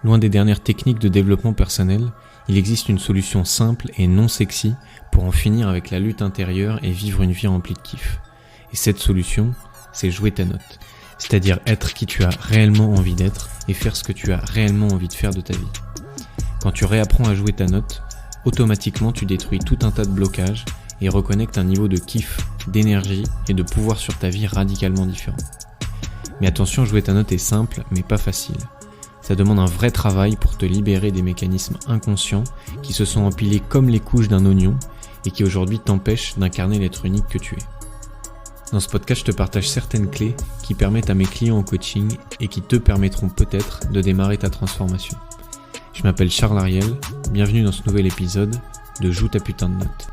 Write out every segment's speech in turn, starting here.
Loin des dernières techniques de développement personnel, il existe une solution simple et non sexy pour en finir avec la lutte intérieure et vivre une vie remplie de kiff. Et cette solution, c'est jouer ta note. C'est-à-dire être qui tu as réellement envie d'être et faire ce que tu as réellement envie de faire de ta vie. Quand tu réapprends à jouer ta note, automatiquement tu détruis tout un tas de blocages et reconnectes un niveau de kiff, d'énergie et de pouvoir sur ta vie radicalement différent. Mais attention, jouer ta note est simple mais pas facile. Ça demande un vrai travail pour te libérer des mécanismes inconscients qui se sont empilés comme les couches d'un oignon et qui aujourd'hui t'empêchent d'incarner l'être unique que tu es. Dans ce podcast, je te partage certaines clés qui permettent à mes clients en coaching et qui te permettront peut-être de démarrer ta transformation. Je m'appelle Charles Ariel, bienvenue dans ce nouvel épisode de Joue ta putain de note.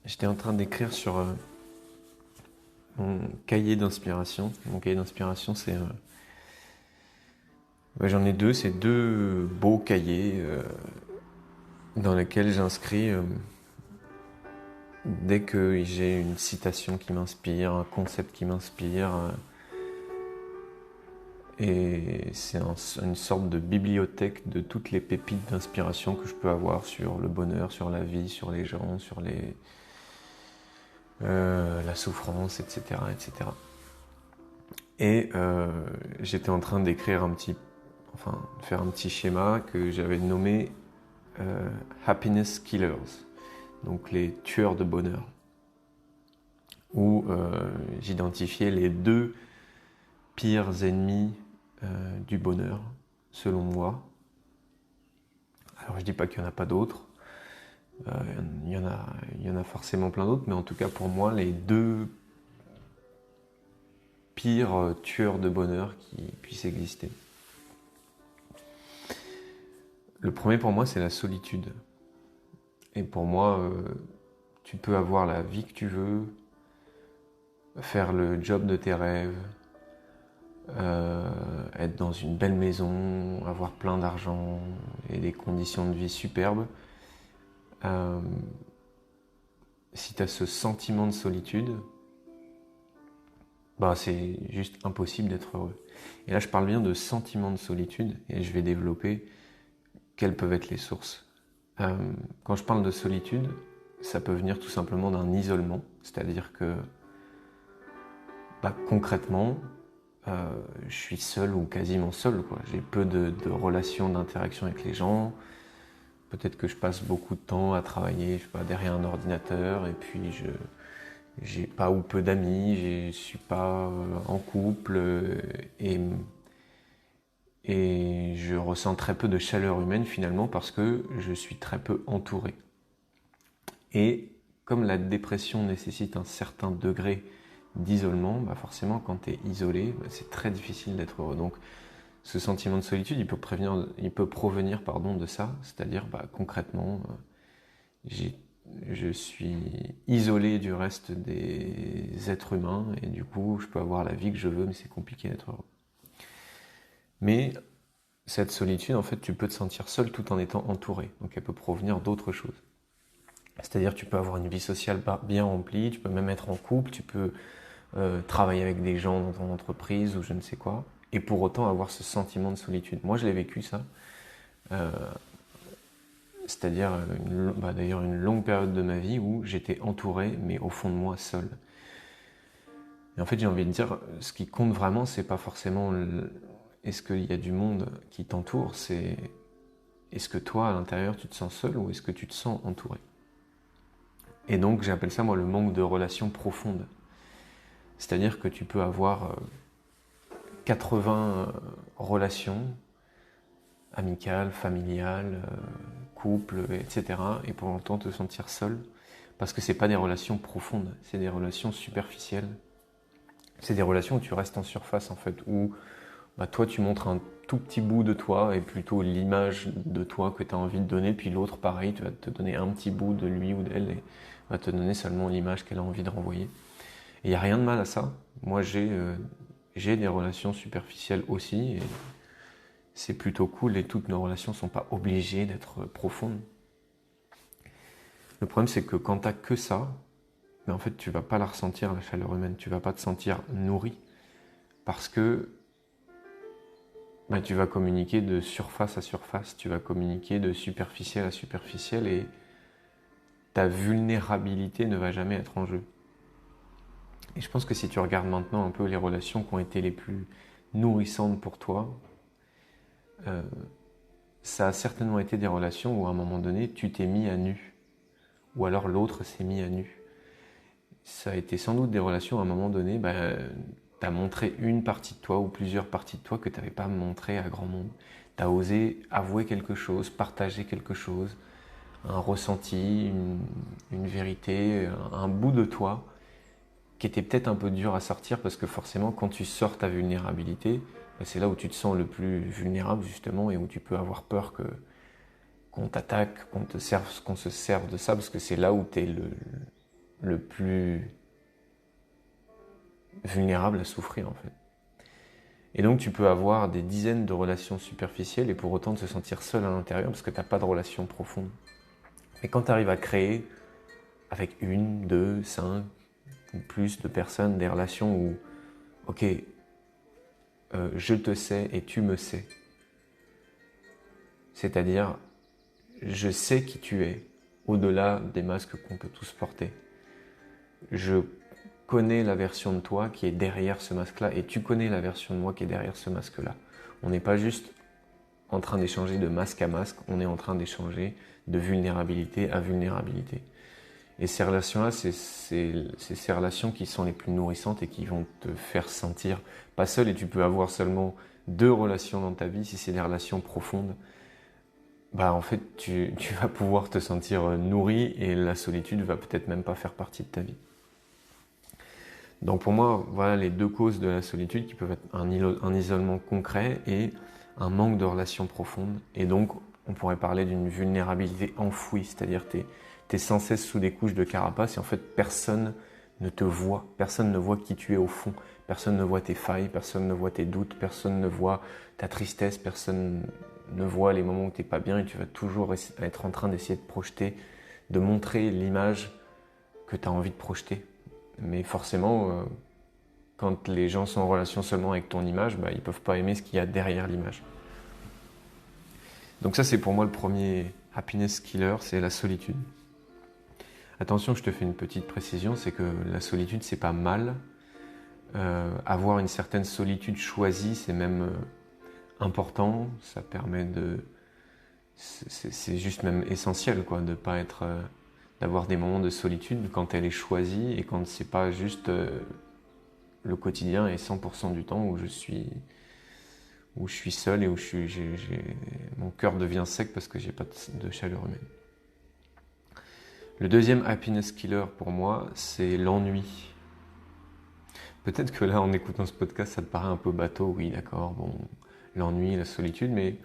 J'étais en train d'écrire sur mon cahier d'inspiration. Mon cahier d'inspiration, c'est... j'en ai deux, c'est deux beaux cahiers dans lesquels j'inscris dès que j'ai une citation qui m'inspire, un concept qui m'inspire. Et c'est une sorte de bibliothèque de toutes les pépites d'inspiration que je peux avoir sur le bonheur, sur la vie, sur les gens, sur la souffrance, etc. etc. Et j'étais en train d'écrire faire un petit schéma que j'avais nommé Happiness Killers, donc les tueurs de bonheur, où j'identifiais les deux pires ennemis du bonheur, selon moi. Alors je dis pas qu'il n'y en a pas d'autres, il y en a forcément plein d'autres, mais en tout cas pour moi, les deux pires tueurs de bonheur qui puissent exister. Le premier pour moi, c'est la solitude. Et pour moi, tu peux avoir la vie que tu veux, faire le job de tes rêves, être dans une belle maison, avoir plein d'argent et des conditions de vie superbes. Si tu as ce sentiment de solitude, c'est juste impossible d'être heureux. Et là, je parle bien de sentiment de solitude et je vais développer quelles peuvent être les sources. Quand je parle de solitude, ça peut venir tout simplement d'un isolement, c'est-à-dire que concrètement, je suis seul ou quasiment seul, quoi. J'ai peu de relations, d'interaction avec les gens. Peut-être que je passe beaucoup de temps à travailler, derrière un ordinateur, et puis j'ai pas ou peu d'amis, je suis pas en couple, et je ressens très peu de chaleur humaine finalement parce que je suis très peu entouré. Et comme la dépression nécessite un certain degré d'isolement, forcément quand tu es isolé, c'est très difficile d'être heureux. Donc ce sentiment de solitude, il peut provenir de ça, c'est-à-dire concrètement, je suis isolé du reste des êtres humains et du coup je peux avoir la vie que je veux, mais c'est compliqué d'être heureux. Mais cette solitude, en fait, tu peux te sentir seul tout en étant entouré. Donc elle peut provenir d'autres choses. C'est-à-dire tu peux avoir une vie sociale bien remplie, tu peux même être en couple, tu peux travailler avec des gens dans ton entreprise ou je ne sais quoi, et pour autant avoir ce sentiment de solitude. Moi, je l'ai vécu ça. C'est-à-dire d'ailleurs une longue période de ma vie où j'étais entouré, mais au fond de moi, seul. Et en fait, j'ai envie de dire, ce qui compte vraiment, c'est pas forcément est-ce qu'il y a du monde qui t'entoure, c'est est-ce que toi, à l'intérieur, tu te sens seul ou est-ce que tu te sens entouré? Et donc, j'appelle ça, moi, le manque de relations profondes. C'est-à-dire que tu peux avoir 80 relations amicales, familiales, couple, etc. et pour longtemps te sentir seul parce que c'est pas des relations profondes, c'est des relations superficielles. C'est des relations où tu restes en surface en fait, où toi tu montres un tout petit bout de toi et plutôt l'image de toi que tu as envie de donner, puis l'autre pareil, tu vas te donner un petit bout de lui ou d'elle et va te donner seulement l'image qu'elle a envie de renvoyer. Et il n'y a rien de mal à ça. Moi j'ai des relations superficielles aussi et c'est plutôt cool et toutes nos relations ne sont pas obligées d'être profondes. Le problème c'est que quand tu n'as que ça, en fait tu ne vas pas la ressentir la chaleur humaine, tu ne vas pas te sentir nourri. parce que tu vas communiquer de surface à surface, tu vas communiquer de superficiel à superficiel et ta vulnérabilité ne va jamais être en jeu. Et je pense que si tu regardes maintenant un peu les relations qui ont été les plus nourrissantes pour toi, ça a certainement été des relations où à un moment donné, tu t'es mis à nu. Ou alors l'autre s'est mis à nu. Ça a été sans doute des relations où à un moment donné, tu as montré une partie de toi ou plusieurs parties de toi que tu n'avais pas montré à grand monde. Tu as osé avouer quelque chose, partager quelque chose, un ressenti, une vérité, un bout de toi qui était peut-être un peu dur à sortir parce que forcément quand tu sors ta vulnérabilité, c'est là où tu te sens le plus vulnérable justement et où tu peux avoir peur qu'on t'attaque, qu'on se serve de ça parce que c'est là où tu es le plus vulnérable à souffrir en fait. Et donc tu peux avoir des dizaines de relations superficielles et pour autant te sentir seul à l'intérieur parce que tu n'as pas de relation profonde. Mais quand tu arrives à créer avec 1, 2, 5 ou plus de personnes des relations où ok, je te sais et tu me sais, c'est-à-dire je sais qui tu es au-delà des masques qu'on peut tous porter. Je connais la version de toi qui est derrière ce masque-là et tu connais la version de moi qui est derrière ce masque-là. On n'est pas juste en train d'échanger de masque à masque, on est en train d'échanger de vulnérabilité à vulnérabilité. Et ces relations-là, c'est ces relations qui sont les plus nourrissantes et qui vont te faire sentir pas seul. Et tu peux avoir seulement 2 relations dans ta vie, si c'est des relations profondes. En fait, tu vas pouvoir te sentir nourri et la solitude va peut-être même pas faire partie de ta vie. Donc pour moi, voilà les 2 causes de la solitude qui peuvent être un isolement concret et un manque de relations profondes. Et donc, on pourrait parler d'une vulnérabilité enfouie, c'est-à-dire que tu es sans cesse sous des couches de carapace et en fait, personne ne te voit, personne ne voit qui tu es au fond, personne ne voit tes failles, personne ne voit tes doutes, personne ne voit ta tristesse, personne ne voit les moments où tu n'es pas bien et tu vas toujours être en train d'essayer de projeter, de montrer l'image que tu as envie de projeter. Mais forcément, quand les gens sont en relation seulement avec ton image, ils ne peuvent pas aimer ce qu'il y a derrière l'image. Donc ça, c'est pour moi le premier happiness killer, c'est la solitude. Attention, je te fais une petite précision, c'est que la solitude, c'est pas mal. Avoir une certaine solitude choisie, c'est même important. Ça permet de... C'est juste même essentiel, quoi, de pas être... d'avoir des moments de solitude quand elle est choisie et quand c'est pas juste le quotidien et 100% du temps où je suis seul et où mon cœur devient sec parce que j'ai pas de chaleur humaine. Le deuxième happiness killer pour moi, c'est l'ennui. Peut-être que là, en écoutant ce podcast, ça te paraît un peu bateau, oui, d'accord, bon, l'ennui, la solitude, mais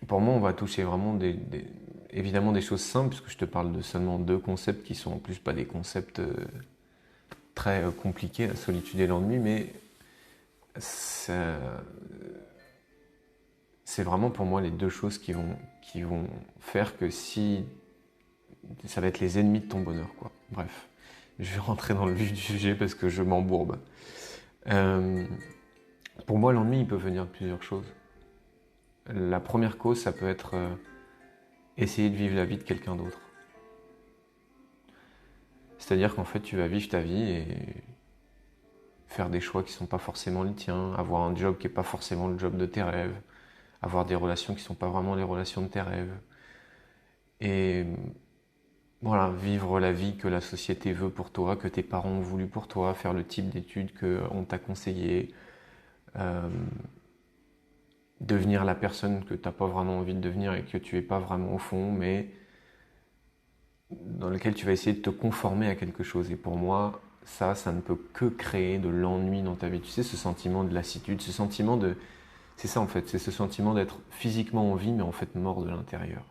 pour moi, on va toucher vraiment évidemment des choses simples, puisque je te parle de seulement 2 concepts qui sont en plus pas des concepts très compliqués, la solitude et l'ennui, mais c'est vraiment pour moi les 2 choses qui vont faire que si ça va être les ennemis de ton bonheur, quoi. Bref, je vais rentrer dans le vif du sujet parce que je m'embourbe. Pour moi, l'ennui, il peut venir de plusieurs choses. La première cause, ça peut être essayer de vivre la vie de quelqu'un d'autre. C'est-à-dire qu'en fait, tu vas vivre ta vie et faire des choix qui ne sont pas forcément les tiens, avoir un job qui n'est pas forcément le job de tes rêves, avoir des relations qui ne sont pas vraiment les relations de tes rêves. Et voilà, vivre la vie que la société veut pour toi, que tes parents ont voulu pour toi, faire le type d'études qu'on t'a conseillé, devenir la personne que tu n'as pas vraiment envie de devenir et que tu n'es pas vraiment au fond, mais dans lequel tu vas essayer de te conformer à quelque chose. Et pour moi, ça ne peut que créer de l'ennui dans ta vie. Tu sais, ce sentiment de lassitude, ce sentiment de... C'est ça en fait, c'est ce sentiment d'être physiquement en vie, mais en fait mort de l'intérieur.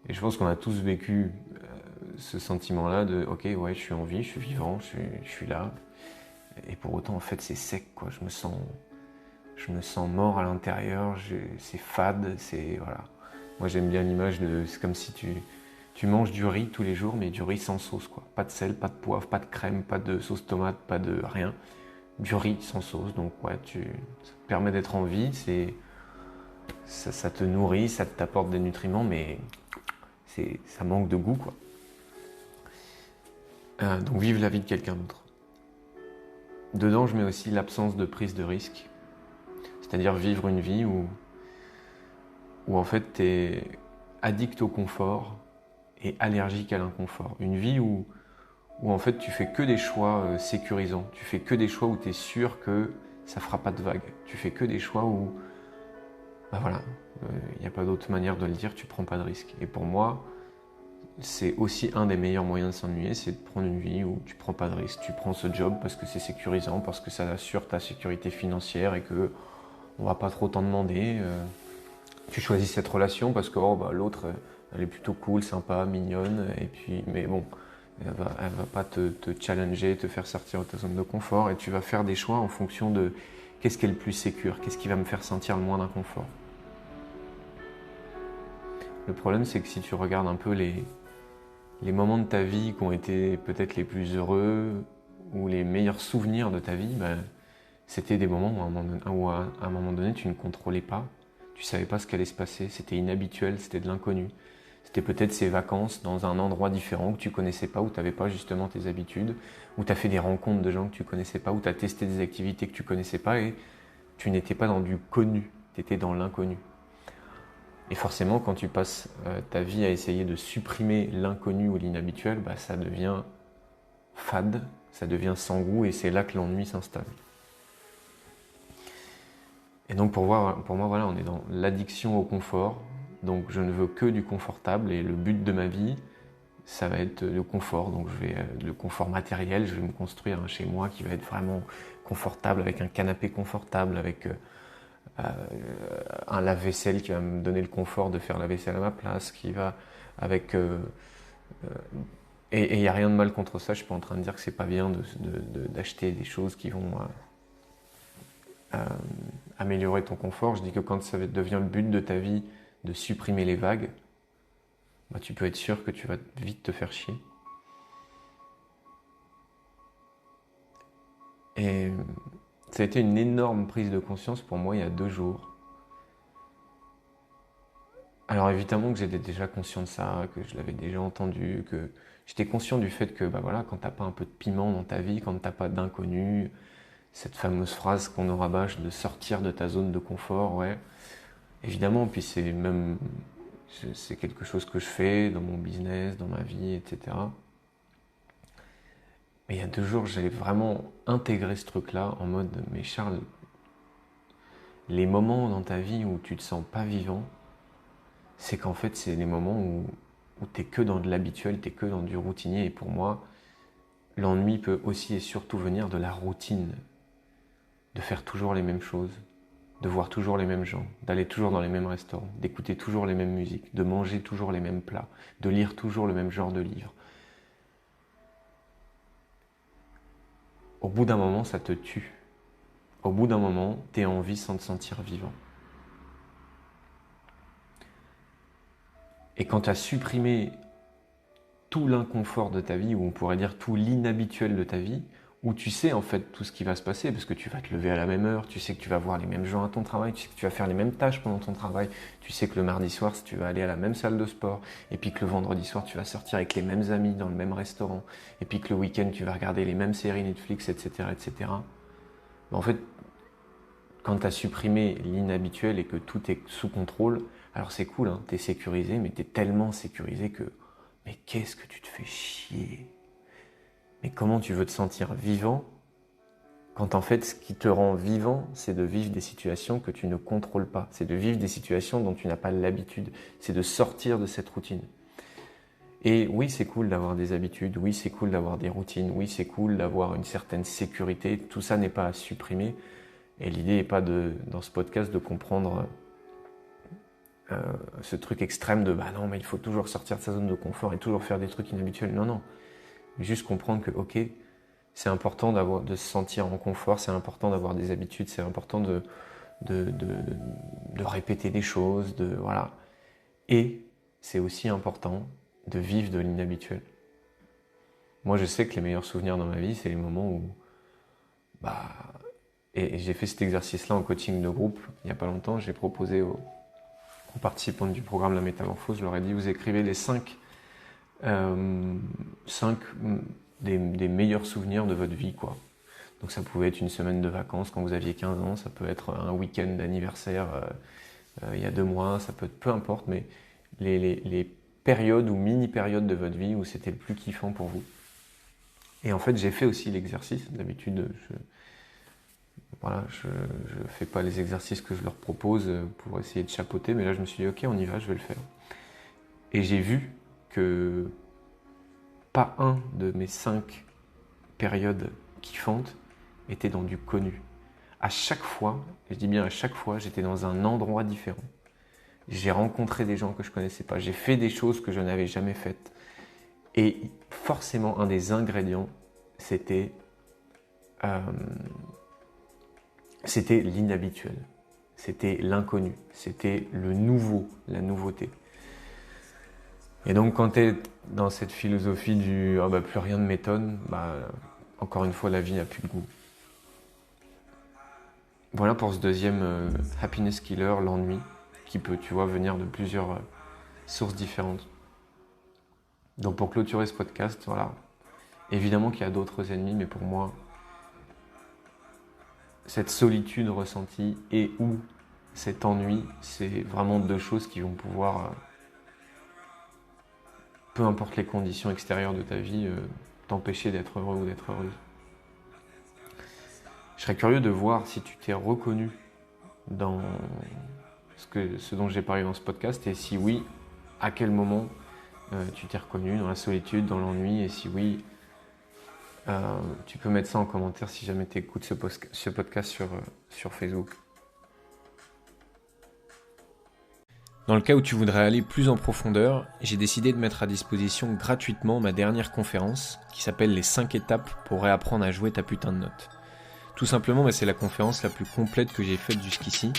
Et je pense qu'on a tous vécu ce sentiment-là de « Ok, ouais, je suis en vie, je suis vivant, je suis là. » Et pour autant, en fait, c'est sec, quoi. Je me sens mort à l'intérieur, c'est fade, c'est... Voilà. Moi, j'aime bien l'image de... C'est comme si tu Tu manges du riz tous les jours, mais du riz sans sauce, quoi. Pas de sel, pas de poivre, pas de crème, pas de sauce tomate, pas de rien. Du riz sans sauce. Donc ouais, ça te permet d'être en vie, ça te nourrit, ça t'apporte des nutriments, mais ça manque de goût, quoi. Donc vive la vie de quelqu'un d'autre. Dedans, je mets aussi l'absence de prise de risque. C'est-à-dire vivre une vie où en fait tu es addict au confort et allergique à l'inconfort. Une vie où en fait tu fais que des choix sécurisants. Tu fais que des choix où tu es sûr que ça fera pas de vagues. Tu fais que des choix où, voilà, il n'y a pas d'autre manière de le dire, tu prends pas de risque. Et pour moi, c'est aussi un des meilleurs moyens de s'ennuyer, c'est de prendre une vie où tu prends pas de risque. Tu prends ce job parce que c'est sécurisant, parce que ça assure ta sécurité financière et que on va pas trop t'en demander. Tu choisis cette relation parce que l'autre, elle est plutôt cool, sympa, mignonne, et puis, mais bon, elle va pas te challenger, te faire sortir de ta zone de confort, et tu vas faire des choix en fonction de qu'est-ce qui est le plus sécure, qu'est-ce qui va me faire sentir le moins d'inconfort. Le problème, c'est que si tu regardes un peu les moments de ta vie qui ont été peut-être les plus heureux ou les meilleurs souvenirs de ta vie, c'était des moments où à un moment donné, tu ne contrôlais pas, tu ne savais pas ce qu'allait se passer, c'était inhabituel, c'était de l'inconnu. C'était peut-être ces vacances dans un endroit différent que tu ne connaissais pas, où tu n'avais pas justement tes habitudes, où tu as fait des rencontres de gens que tu ne connaissais pas, où tu as testé des activités que tu ne connaissais pas et tu n'étais pas dans du connu, tu étais dans l'inconnu. Et forcément, quand tu passes ta vie à essayer de supprimer l'inconnu ou l'inhabituel, ça devient fade, ça devient sans goût et c'est là que l'ennui s'installe. Et donc pour moi, voilà, on est dans l'addiction au confort. Donc je ne veux que du confortable et le but de ma vie, ça va être le confort. Donc le confort matériel, je vais me construire un chez moi qui va être vraiment confortable, avec un canapé confortable, avec un lave-vaisselle qui va me donner le confort de faire la vaisselle à ma place, qui va avec et il n'y a rien de mal contre ça. Je suis pas en train de dire que c'est pas bien d'acheter des choses qui vont améliorer ton confort. Je dis que quand ça devient le but de ta vie de supprimer les vagues, tu peux être sûr que tu vas vite te faire chier. Et ça a été une énorme prise de conscience pour moi il y a 2 jours. Alors évidemment que j'étais déjà conscient de ça, que je l'avais déjà entendu, que j'étais conscient du fait que quand t'as pas un peu de piment dans ta vie, quand t'as pas d'inconnu, cette fameuse phrase qu'on nous rabâche de sortir de ta zone de confort, ouais, évidemment, puis c'est quelque chose que je fais dans mon business, dans ma vie, etc. Mais il y a 2 jours, j'ai vraiment intégré ce truc-là en mode, mais Charles, les moments dans ta vie où tu te sens pas vivant, c'est qu'en fait, c'est les moments où t'es que dans de l'habituel, t'es que dans du routinier. Et pour moi, l'ennui peut aussi et surtout venir de la routine, de faire toujours les mêmes choses, de voir toujours les mêmes gens, d'aller toujours dans les mêmes restaurants, d'écouter toujours les mêmes musiques, de manger toujours les mêmes plats, de lire toujours le même genre de livres. Au bout d'un moment, ça te tue. Au bout d'un moment, t'es en vie sans te sentir vivant. Et quand tu as supprimé tout l'inconfort de ta vie, ou on pourrait dire tout l'inhabituel de ta vie, où tu sais en fait tout ce qui va se passer, parce que tu vas te lever à la même heure, tu sais que tu vas voir les mêmes gens à ton travail, tu sais que tu vas faire les mêmes tâches pendant ton travail, tu sais que le mardi soir tu vas aller à la même salle de sport, et puis que le vendredi soir tu vas sortir avec les mêmes amis dans le même restaurant, et puis que le week-end tu vas regarder les mêmes séries Netflix, etc. etc. En fait, quand tu as supprimé l'inhabituel et que tout est sous contrôle, alors c'est cool, hein, tu es sécurisé, mais tu es tellement sécurisé que mais qu'est-ce que tu te fais chier? Mais comment tu veux te sentir vivant quand en fait ce qui te rend vivant, c'est de vivre des situations que tu ne contrôles pas, c'est de vivre des situations dont tu n'as pas l'habitude, c'est de sortir de cette routine. Et oui, c'est cool d'avoir des habitudes, oui, c'est cool d'avoir des routines, oui, c'est cool d'avoir une certaine sécurité, tout ça n'est pas à supprimer. Et l'idée n'est pas dans ce podcast de comprendre ce truc extrême de non, mais il faut toujours sortir de sa zone de confort et toujours faire des trucs inhabituels. Non, non. Juste comprendre que, ok, c'est important de se sentir en confort, c'est important d'avoir des habitudes, c'est important de répéter des choses, voilà. Et c'est aussi important de vivre de l'inhabituel. Moi, je sais que les meilleurs souvenirs dans ma vie, c'est les moments où... Et j'ai fait cet exercice-là en coaching de groupe il n'y a pas longtemps. J'ai proposé aux participants du programme La Métamorphose, je leur ai dit, vous écrivez les 5 des meilleurs souvenirs de votre vie, quoi. Donc ça pouvait être une semaine de vacances quand vous aviez 15 ans, ça peut être un week-end d'anniversaire il y a 2 mois, ça peut être peu importe, mais les périodes ou mini-périodes de votre vie où c'était le plus kiffant pour vous. Et en fait, j'ai fait aussi l'exercice. D'habitude, je fais pas les exercices que je leur propose pour essayer de chapeauter, mais là, je me suis dit, ok, on y va, je vais le faire. Et j'ai vu que pas un de mes 5 périodes kiffantes était dans du connu. À chaque fois, et je dis bien à chaque fois, j'étais dans un endroit différent. J'ai rencontré des gens que je connaissais pas, j'ai fait des choses que je n'avais jamais faites. Et forcément, un des ingrédients, c'était l'inhabituel, c'était l'inconnu, c'était le nouveau, la nouveauté. Et donc, quand tu es dans cette philosophie du plus rien ne m'étonne, encore une fois, la vie n'a plus de goût. Voilà pour ce deuxième happiness killer, l'ennui, qui peut, venir de plusieurs sources différentes. Donc pour clôturer ce podcast, voilà. Évidemment qu'il y a d'autres ennemis, mais pour moi, cette solitude ressentie et ou cet ennui, c'est vraiment 2 choses qui vont pouvoir, peu importe les conditions extérieures de ta vie, t'empêcher d'être heureux ou d'être heureuse. Je serais curieux de voir si tu t'es reconnu dans ce dont j'ai parlé dans ce podcast, et si oui, à quel moment tu t'es reconnu dans la solitude, dans l'ennui, et si oui, tu peux mettre ça en commentaire si jamais tu écoutes ce podcast sur Facebook. Dans le cas où tu voudrais aller plus en profondeur, j'ai décidé de mettre à disposition gratuitement ma dernière conférence qui s'appelle les 5 étapes pour réapprendre à jouer ta putain de note. Tout simplement, c'est la conférence la plus complète que j'ai faite jusqu'ici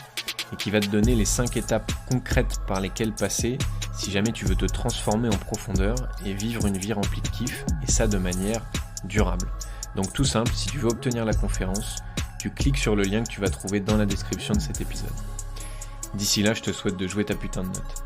et qui va te donner les 5 étapes concrètes par lesquelles passer si jamais tu veux te transformer en profondeur et vivre une vie remplie de kiff, et ça de manière durable. Donc tout simple, si tu veux obtenir la conférence, tu cliques sur le lien que tu vas trouver dans la description de cet épisode. D'ici là, je te souhaite de jouer ta putain de note.